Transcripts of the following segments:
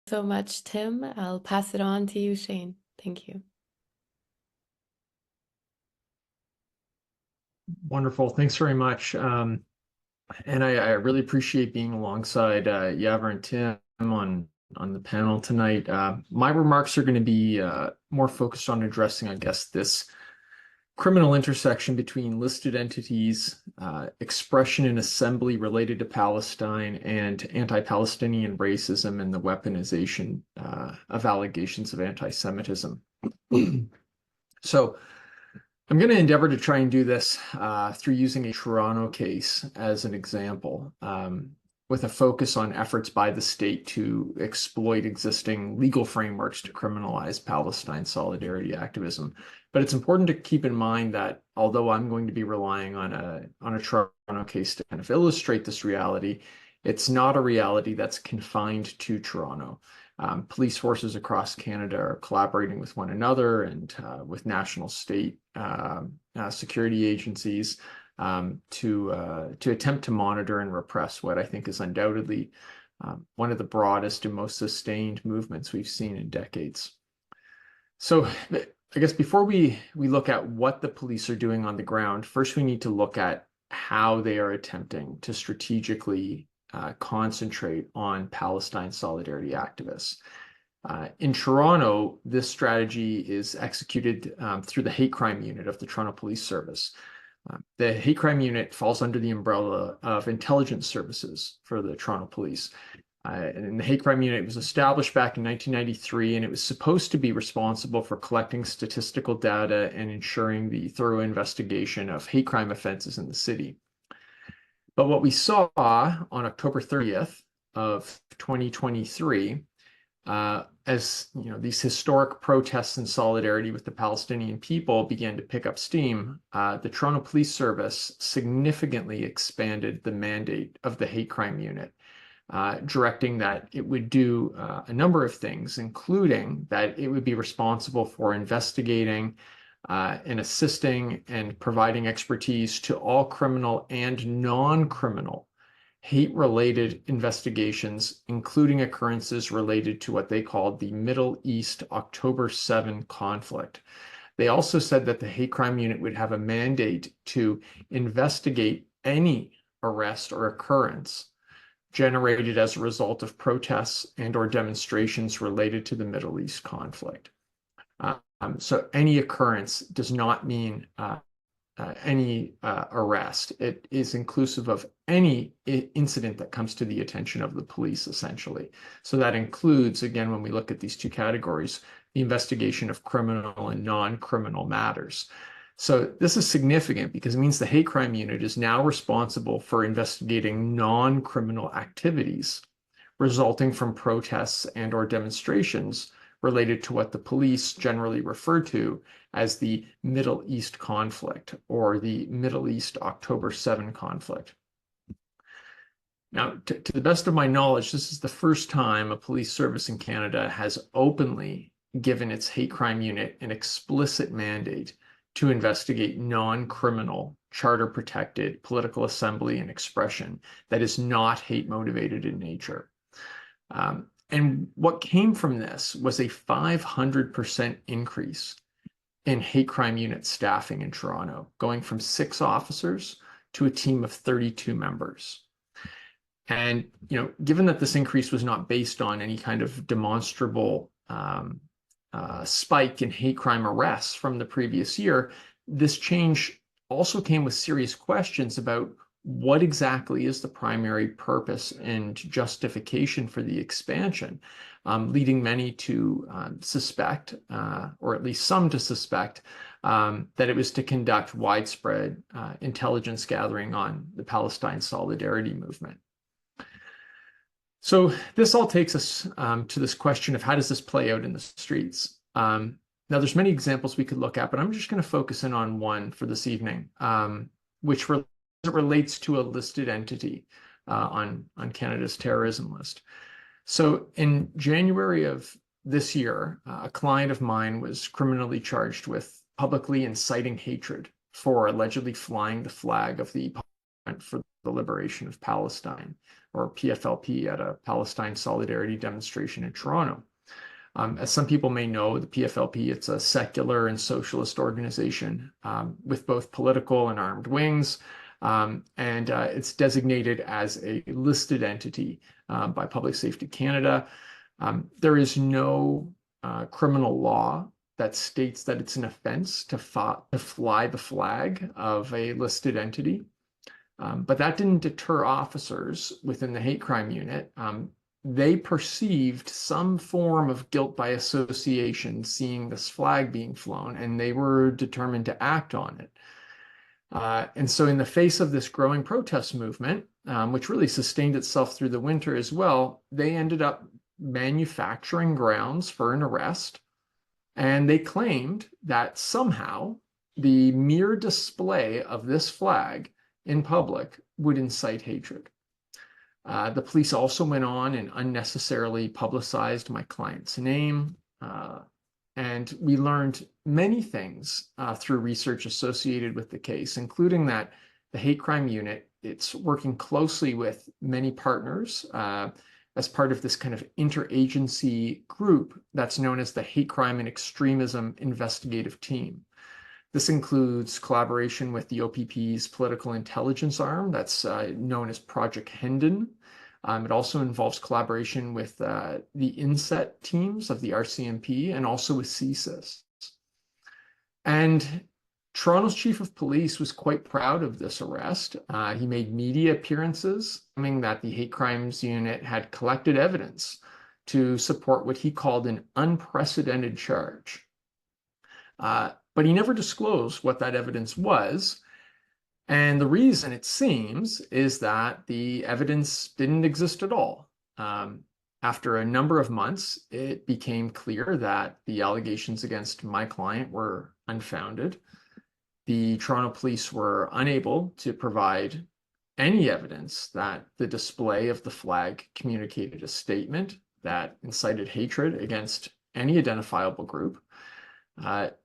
so much, Tim. I'll pass it on to you, Shane. Thank you. Wonderful. Thanks very much. And I really appreciate being alongside Yavar and Tim on the panel tonight. My remarks are going to be more focused on addressing, I guess, this criminal intersection between listed entities, expression and assembly related to Palestine, and anti-Palestinian racism and the weaponization of allegations of anti-Semitism. So I'm going to endeavor to try and do this through using a Toronto case as an example, with a focus on efforts by the state to exploit existing legal frameworks to criminalize Palestine solidarity activism. But it's important to keep in mind that although I'm going to be relying on a Toronto case to kind of illustrate this reality, it's not a reality that's confined to Toronto. Police forces across Canada are collaborating with one another and with national state security agencies to attempt to monitor and repress what I think is undoubtedly one of the broadest and most sustained movements we've seen in decades. So I guess before we look at what the police are doing on the ground, first we need to look at how they are attempting to strategically concentrate on Palestine solidarity activists. In Toronto, this strategy is executed through the hate crime unit of the Toronto Police Service. The hate crime unit falls under the umbrella of intelligence services for the Toronto Police. And the hate crime unit was established back in 1993, and it was supposed to be responsible for collecting statistical data and ensuring the thorough investigation of hate crime offenses in the city. But what we saw on October 30th of 2023, as you know, these historic protests in solidarity with the Palestinian people began to pick up steam, the Toronto Police Service significantly expanded the mandate of the hate crime unit, directing that it would do a number of things, including that it would be responsible for investigating and assisting and providing expertise to all criminal and non-criminal hate-related investigations, including occurrences related to what they called the Middle East October 7 conflict. They also said that the hate crime unit would have a mandate to investigate any arrest or occurrence generated as a result of protests and or demonstrations related to the Middle East conflict. So any occurrence does not mean any arrest. It is inclusive of any incident that comes to the attention of the police, essentially. So that includes, again, when we look at these two categories, the investigation of criminal and non-criminal matters. So this is significant because it means the hate crime unit is now responsible for investigating non-criminal activities resulting from protests and or demonstrations related to what the police generally refer to as the Middle East conflict or the Middle East October 7 conflict. Now, to the best of my knowledge, this is the first time a police service in Canada has openly given its hate crime unit an explicit mandate to investigate non-criminal, charter-protected political assembly and expression that is not hate-motivated in nature. And what came from this was a 500% increase in hate crime unit staffing in Toronto, going from 6 officers to a team of 32 members. And, you know, given that this increase was not based on any kind of demonstrable spike in hate crime arrests from the previous year, this change also came with serious questions about what exactly is the primary purpose and justification for the expansion, leading many to suspect, or at least some to suspect, that it was to conduct widespread intelligence gathering on the Palestine solidarity movement. So this all takes us to this question of how does this play out in the streets? Now, there's many examples we could look at, but I'm just going to focus in on one for this evening, which relates to a listed entity on Canada's terrorism list. So in January of this year, a client of mine was criminally charged with publicly inciting hatred for allegedly flying the flag of the Parliament for the Liberation of Palestine, or PFLP, at a Palestine Solidarity demonstration in Toronto. As some people may know, the PFLP, it's a secular and socialist organization with both political and armed wings, and it's designated as a listed entity by Public Safety Canada. There is no criminal law that states that it's an offense to fly the flag of a listed entity. But that didn't deter officers within the hate crime unit. They perceived some form of guilt by association seeing this flag being flown, and they were determined to act on it. And so in the face of this growing protest movement, which really sustained itself through the winter as well, they ended up manufacturing grounds for an arrest. And they claimed that somehow the mere display of this flag in public would incite hatred. The police also went on and unnecessarily publicized my client's name. And we learned many things through research associated with the case, including that the hate crime unit, it's working closely with many partners as part of this kind of interagency group that's known as the Hate Crime and Extremism Investigative Team. This includes collaboration with the OPP's political intelligence arm that's known as Project Hendon. It also involves collaboration with the inset teams of the RCMP and also with CSIS. And Toronto's chief of police was quite proud of this arrest. He made media appearances, claiming that the hate crimes unit had collected evidence to support what he called an unprecedented charge. But he never disclosed what that evidence was. And the reason, it seems, is that the evidence didn't exist at all. After a number of months, it became clear that the allegations against my client were unfounded. The Toronto police were unable to provide any evidence that the display of the flag communicated a statement that incited hatred against any identifiable group.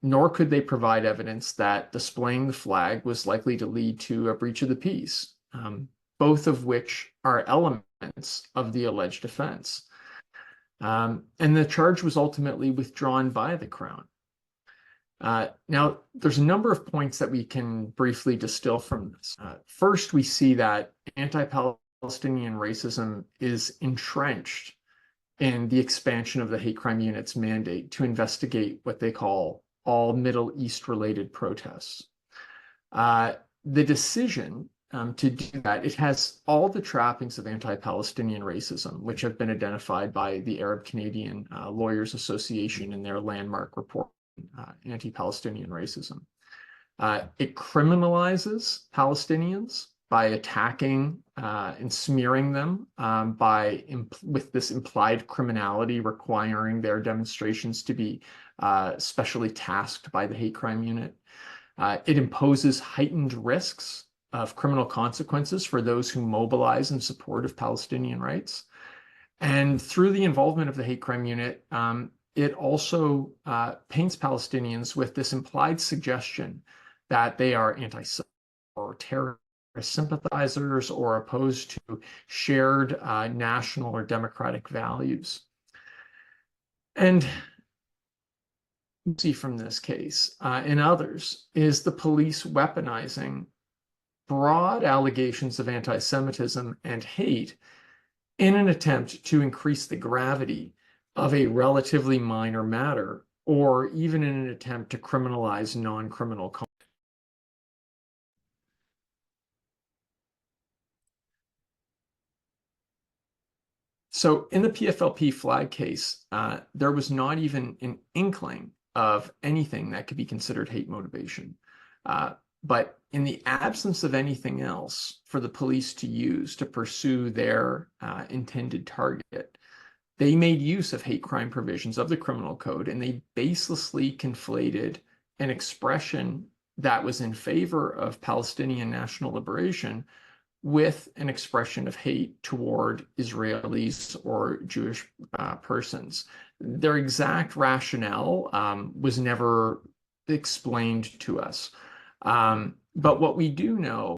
Nor could they provide evidence that displaying the flag was likely to lead to a breach of the peace, both of which are elements of the alleged offense. And the charge was ultimately withdrawn by the Crown. Now, there's a number of points that we can briefly distill from this. First, we see that anti-Palestinian racism is entrenched in the expansion of the hate crime unit's mandate to investigate what they call all Middle East related protests. The decision to do that, it has all the trappings of anti-Palestinian racism, which have been identified by the Arab Canadian Lawyers Association in their landmark report, Anti-Palestinian Racism. It criminalizes Palestinians by attacking and smearing them with this implied criminality requiring their demonstrations to be specially tasked by the hate crime unit. It imposes heightened risks of criminal consequences for those who mobilize in support of Palestinian rights. And through the involvement of the hate crime unit, it also paints Palestinians with this implied suggestion that they are anti-Semitic or terrorist sympathizers or opposed to shared national or democratic values. And see from this case and others is the police weaponizing broad allegations of anti-Semitism and hate in an attempt to increase the gravity of a relatively minor matter, or even in an attempt to criminalize non-criminal conduct. So in the PFLP flag case, there was not even an inkling of anything that could be considered hate motivation. But in the absence of anything else for the police to use to pursue their intended target, they made use of hate crime provisions of the criminal code, and they baselessly conflated an expression that was in favor of Palestinian national liberation with an expression of hate toward Israelis or Jewish persons. Their exact rationale was never explained to us. But what we do know